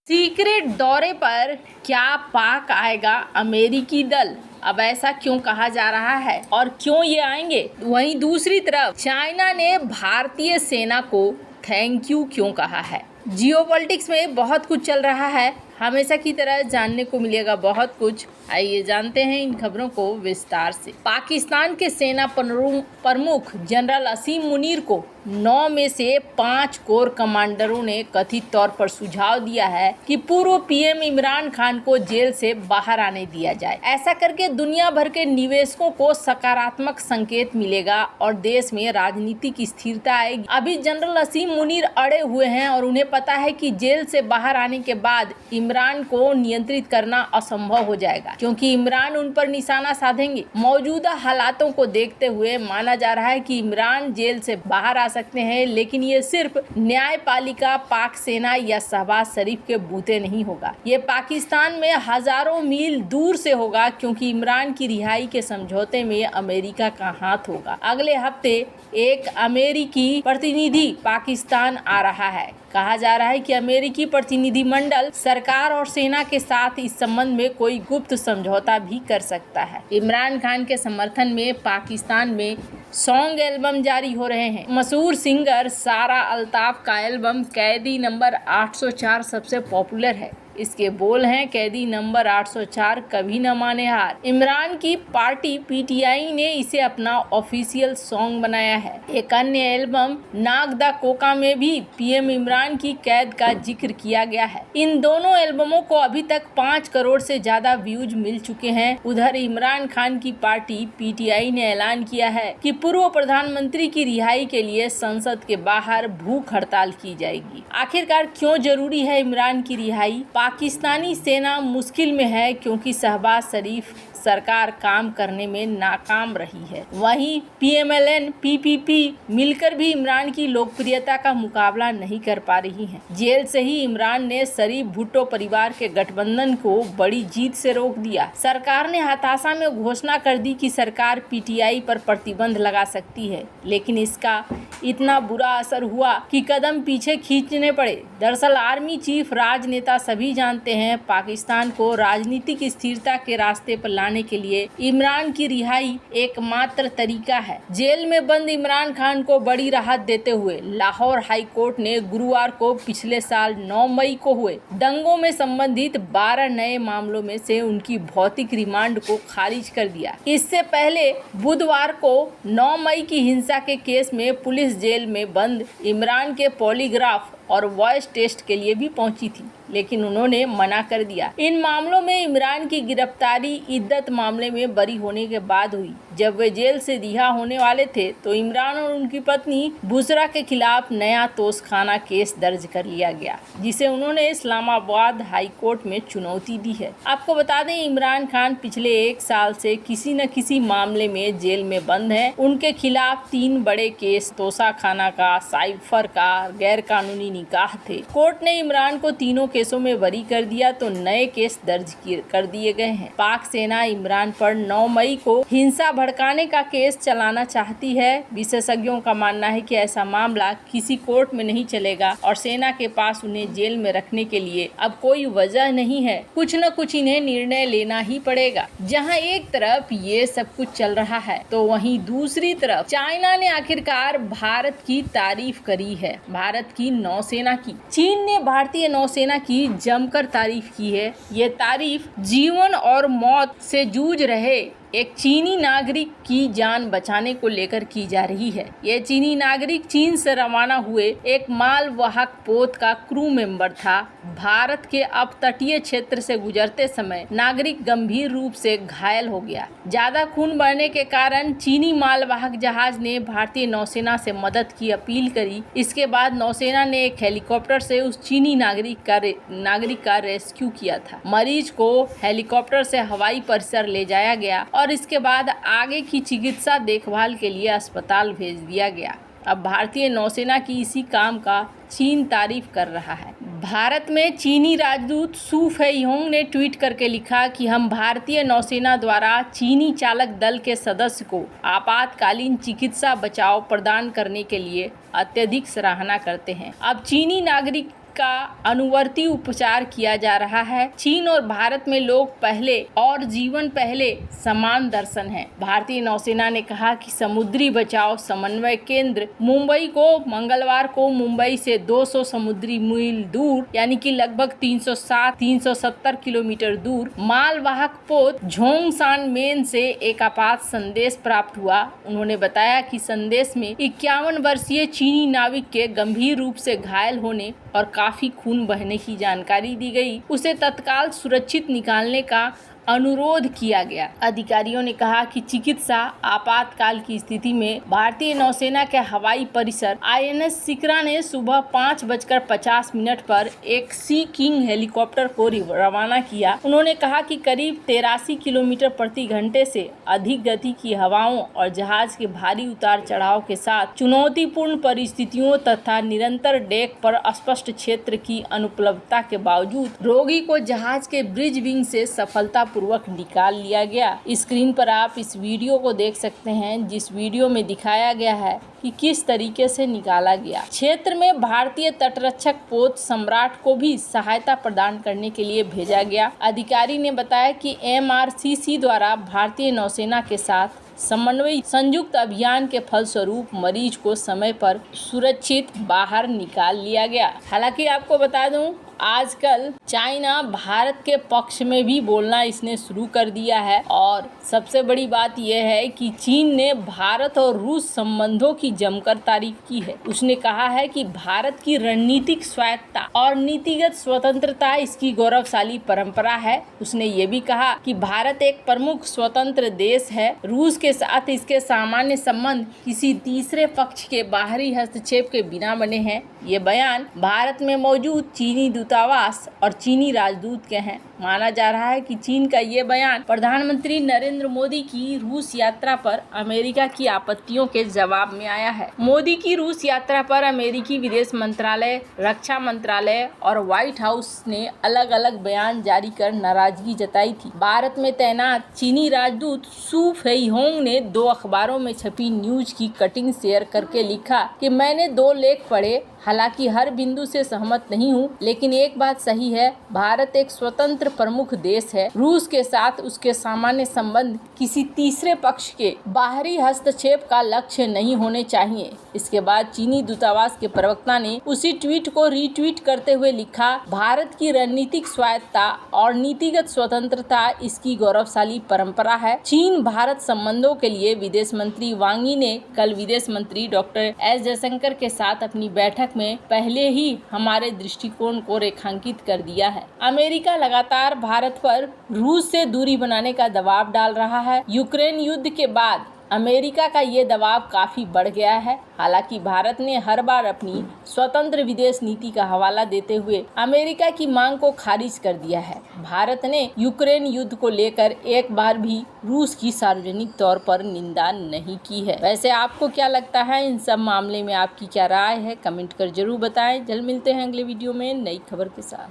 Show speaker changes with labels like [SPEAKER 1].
[SPEAKER 1] Secret दौरे पर क्या पाक आएगा अमेरिकी दल? अब ऐसा क्यों कहा जा रहा है और क्यों ये आएंगे? वहीं दूसरी तरफ चाइना ने भारतीय सेना को थैंक यू क्यों कहा है? जियोपॉलिटिक्स में बहुत कुछ चल रहा है, हमेशा की तरह जानने को मिलेगा बहुत कुछ। आइए जानते हैं इन खबरों को विस्तार से। पाकिस्तान के सेना प्रमुख जनरल असीम मुनीर को 9 में से 5 कोर कमांडरों ने कथित तौर पर सुझाव दिया है कि पूर्व पीएम इमरान खान को जेल से बाहर आने दिया जाए। ऐसा करके दुनिया भर के निवेशकों को सकारात्मक संकेत मिलेगा और देश में राजनीतिक स्थिरता आएगी। अभी जनरल असीम मुनीर अड़े हुए हैं और उन्हें पता है कि जेल से बाहर आने के बाद इमरान को नियंत्रित करना असंभव हो जाएगा, क्योंकि इमरान उन पर निशाना साधेंगे। मौजूदा हालातों को देखते हुए माना जा रहा है कि इमरान जेल से बाहर आ सकते हैं, लेकिन ये सिर्फ न्यायपालिका, पाक सेना या शहबाज शरीफ के बूते नहीं होगा। ये पाकिस्तान में हजारों मील दूर से होगा, क्योंकि इमरान की रिहाई के समझौते में अमेरिका का हाथ होगा। अगले हफ्ते एक अमेरिकी प्रतिनिधि पाकिस्तान आ रहा है। कहा जा रहा है कि अमेरिकी प्रतिनिधिमंडल सरकार और सेना के साथ इस संबंध में कोई गुप्त समझौता भी कर सकता है। इमरान खान के समर्थन में पाकिस्तान में सॉन्ग एल्बम जारी हो रहे हैं। मशहूर सिंगर सारा अल्ताफ का एल्बम कैदी नंबर 804 सबसे पॉपुलर है। इसके बोल हैं, कैदी नंबर 804 कभी न माने हार। इमरान की पार्टी पीटीआई ने इसे अपना ऑफिशियल सॉन्ग बनाया है। एक अन्य एल्बम नाग दा कोका में भी पीएम इमरान की कैद का जिक्र किया गया है। इन दोनों एल्बमों को अभी तक 5 करोड़ से ज्यादा व्यूज मिल चुके हैं। उधर इमरान खान की पार्टी पीटीआई ने ऐलान किया है कि पूर्व प्रधानमंत्री की रिहाई के लिए संसद के बाहर भूख हड़ताल की जाएगी। आखिरकार क्यों जरूरी है इमरान की रिहाई? पाकिस्तानी सेना मुश्किल में है, क्योंकि शहबाज शरीफ सरकार काम करने में नाकाम रही है। वहीं पीएमएलएन पीपीपी मिलकर भी इमरान की लोकप्रियता का मुकाबला नहीं कर पा रही हैं। जेल से ही इमरान ने शरीफ भुट्टो परिवार के गठबंधन को बड़ी जीत से रोक दिया। सरकार ने हताशा में घोषणा कर दी कि सरकार पीटीआई पर प्रतिबंध लगा सकती है, लेकिन इसका इतना बुरा असर हुआ कि कदम पीछे खींचने पड़े। दरअसल आर्मी चीफ, राजनेता सभी जानते हैं, पाकिस्तान को राजनीतिक स्थिरता के रास्ते पर लाने के लिए इमरान की रिहाई एकमात्र तरीका है। जेल में बंद इमरान खान को बड़ी राहत देते हुए लाहौर हाई कोर्ट ने गुरुवार को पिछले साल 9 मई को हुए दंगों में संबंधित 12 नए मामलों में से उनकी भौतिक रिमांड को खारिज कर दिया। इससे पहले बुधवार को 9 मई की हिंसा के केस में पुलिस जेल में बंद इमरान के पॉलीग्राफ और वॉइस टेस्ट के लिए भी पहुंची थी, लेकिन उन्होंने मना कर दिया। इन मामलों में इमरान की गिरफ्तारी इद्दत मामले में बरी होने के बाद हुई। जब वे जेल से रिहा होने वाले थे तो इमरान और उनकी पत्नी बुशरा के खिलाफ नया तोशखाना केस दर्ज कर लिया गया, जिसे उन्होंने इस्लामाबाद हाई कोर्ट में चुनौती दी है। आपको बता दें, इमरान खान पिछले 1 साल से किसी न किसी मामले में जेल में बंद हैं। उनके खिलाफ 3 बड़े केस तोशाखाना का, साइफर का, गैर कानूनी निकाह थे। कोर्ट ने इमरान को तीनों केसों में बरी कर दिया तो नए केस दर्ज कर दिए गए हैं। पाक सेना इमरान पर 9 मई को हिंसा भड़काने का केस चलाना चाहती है। विशेषज्ञों का मानना है कि ऐसा मामला किसी कोर्ट में नहीं चलेगा और सेना के पास उन्हें जेल में रखने के लिए अब कोई वजह नहीं है। कुछ न कुछ इन्हें निर्णय लेना ही पड़ेगा। जहां एक तरफ ये सब कुछ चल रहा है तो वहीं दूसरी तरफ चाइना ने आखिरकार भारत की तारीफ करी है, भारत की नौसेना की। चीन ने भारतीय नौसेना की जमकर तारीफ की है। ये तारीफ जीवन और मौत से जूझ रहे एक चीनी नागरिक की जान बचाने को लेकर की जा रही है। ये चीनी नागरिक चीन से रवाना हुए एक मालवाहक पोत का क्रू मेंबर था। भारत के अपतटीय क्षेत्र से गुजरते समय नागरिक गंभीर रूप से घायल हो गया। ज्यादा खून बहने के कारण चीनी मालवाहक जहाज ने भारतीय नौसेना से मदद की अपील करी। इसके बाद नौसेना ने एक हेलीकॉप्टर से उस चीनी नागरिक का रेस्क्यू किया था। मरीज को हेलीकॉप्टर से हवाई परिसर ले जाया गया और इसके बाद आगे की चिकित्सा देखभाल के लिए अस्पताल भेज दिया गया। अब भारतीय नौसेना की इसी काम का चीन तारीफ कर रहा है। भारत में चीनी राजदूत सू फेइहोंग ने ट्वीट करके लिखा कि हम भारतीय नौसेना द्वारा चीनी चालक दल के सदस्य को आपातकालीन चिकित्सा बचाव प्रदान करने के लिए अत्यधिक सराहना करते हैं। अब चीनी नागरिक का अनुवर्ती उपचार किया जा रहा है। चीन और भारत में लोग पहले और जीवन पहले समान दर्शन है। भारतीय नौसेना ने कहा कि समुद्री बचाव समन्वय केंद्र मुंबई को मंगलवार को मुंबई से 200 समुद्री मील दूर यानी कि लगभग 370 किलोमीटर दूर मालवाहक पोत झोंगसान मेन से एक आपात संदेश प्राप्त हुआ। उन्होंने बताया कि संदेश में 51 वर्षीय चीनी नाविक के गंभीर रूप से घायल होने और काफी खून बहने की जानकारी दी गई। उसे तत्काल सुरक्षित निकालने का अनुरोध किया गया। अधिकारियों ने कहा कि चिकित्सा आपातकाल की स्थिति में भारतीय नौसेना के हवाई परिसर INS सिकरा ने सुबह 5:50 पर एक सी किंग हेलीकॉप्टर को रवाना किया। उन्होंने कहा कि करीब 83 किलोमीटर प्रति घंटे से अधिक गति की हवाओं और जहाज के भारी उतार चढ़ाव के साथ चुनौतीपूर्ण परिस्थितियों तथा निरंतर डेक पर अस्पष्ट क्षेत्र की अनुपलब्धता के बावजूद रोगी को जहाज के ब्रिज विंग से सफलता पूर्वक निकाल लिया गया। स्क्रीन पर आप इस वीडियो को देख सकते हैं, जिस वीडियो में दिखाया गया है कि किस तरीके से निकाला गया। क्षेत्र में भारतीय तटरक्षक पोत सम्राट को भी सहायता प्रदान करने के लिए भेजा गया। अधिकारी ने बताया कि MRCC द्वारा भारतीय नौसेना के साथ समन्वय संयुक्त अभियान के फलस्वरूप मरीज को समय पर सुरक्षित बाहर निकाल लिया गया। हालांकि आपको बता दूं, आजकल चाइना भारत के पक्ष में भी बोलना इसने शुरू कर दिया है और सबसे बड़ी बात यह है कि चीन ने भारत और रूस संबंधों की जमकर तारीफ की है। उसने कहा है कि भारत की रणनीतिक स्वायत्तता और नीतिगत स्वतंत्रता इसकी गौरवशाली परंपरा है। उसने ये भी कहा कि भारत एक प्रमुख स्वतंत्र देश है। रूस के साथ इसके सामान्य संबंध किसी तीसरे पक्ष के बाहरी हस्तक्षेप के बिना बने हैं। ये बयान भारत में मौजूद चीनी दूतावास और चीनी राजदूत के हैं। माना जा रहा है कि चीन का ये बयान प्रधानमंत्री नरेंद्र मोदी की रूस यात्रा पर अमेरिका की आपत्तियों के जवाब में आया है। मोदी की रूस यात्रा पर अमेरिकी विदेश मंत्रालय, रक्षा मंत्रालय और व्हाइट हाउस ने अलग अलग बयान जारी कर नाराजगी जताई थी। भारत में तैनात चीनी राजदूत सू फेईहोंग ने 2 अखबारों में छपी न्यूज की कटिंग शेयर करके लिखा कि मैंने 2 लेख पढ़े, हालांकि हर बिंदु से सहमत नहीं हूँ, लेकिन एक बात सही है, भारत एक स्वतंत्र प्रमुख देश है। रूस के साथ उसके सामान्य संबंध किसी तीसरे पक्ष के बाहरी हस्तक्षेप का लक्ष्य नहीं होने चाहिए। इसके बाद चीनी दूतावास के प्रवक्ता ने उसी ट्वीट को रीट्वीट करते हुए लिखा, भारत की रणनीतिक स्वायत्तता और नीतिगत स्वतंत्रता इसकी गौरवशाली परंपरा है। चीन भारत संबंधों के लिए विदेश मंत्री वांग यी ने कल विदेश मंत्री डॉक्टर एस जयशंकर के साथ अपनी बैठक में पहले ही हमारे दृष्टिकोण को रेखांकित कर दिया है। अमेरिका लगातार भारत पर रूस से दूरी बनाने का दबाव डाल रहा है। यूक्रेन युद्ध के बाद अमेरिका का ये दबाव काफी बढ़ गया है। हालांकि भारत ने हर बार अपनी स्वतंत्र विदेश नीति का हवाला देते हुए अमेरिका की मांग को खारिज कर दिया है। भारत ने यूक्रेन युद्ध को लेकर एक बार भी रूस की सार्वजनिक तौर पर निंदा नहीं की है। वैसे आपको क्या लगता है, इन सब मामले में आपकी क्या राय है? कमेंट कर जरूर बताएं। जल्द मिलते हैं अगले वीडियो में नई खबर के साथ।